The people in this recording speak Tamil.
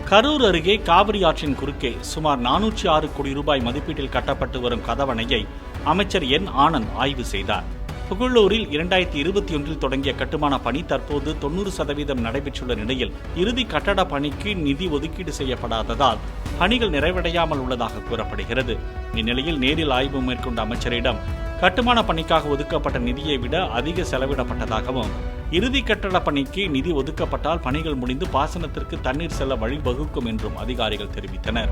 கரூர் அருகே காவிரி ஆற்றின் குறுக்கே சுமார் 406 கோடி ரூபாய் மதிப்பீட்டில் கட்டப்பட்டு வரும் கதவணையை அமைச்சர் என் ஆனந்த் ஆய்வு செய்தார். புகழூரில் 2021 தொடங்கிய கட்டுமான பணி தற்போது 90% நடைபெற்றுள்ள நிலையில் இறுதி கட்டட பணிக்கு நிதி ஒதுக்கீடு செய்யப்படாததால் பணிகள் நிறைவடையாமல் உள்ளதாக கூறப்படுகிறது. இந்நிலையில் நேரில் ஆய்வு மேற்கொண்ட அமைச்சரிடம் கட்டுமான பணிக்காக ஒதுக்கப்பட்ட நிதியை விட அதிக செலவிடப்பட்டதாகவும், இறுதி கட்டட பணிக்கு நிதி ஒதுக்கப்பட்டால் பணிகள் முடிந்து பாசனத்திற்கு தண்ணீர் செல்ல வழிவகுக்கும் என்றும் அதிகாரிகள் தெரிவித்தனர்.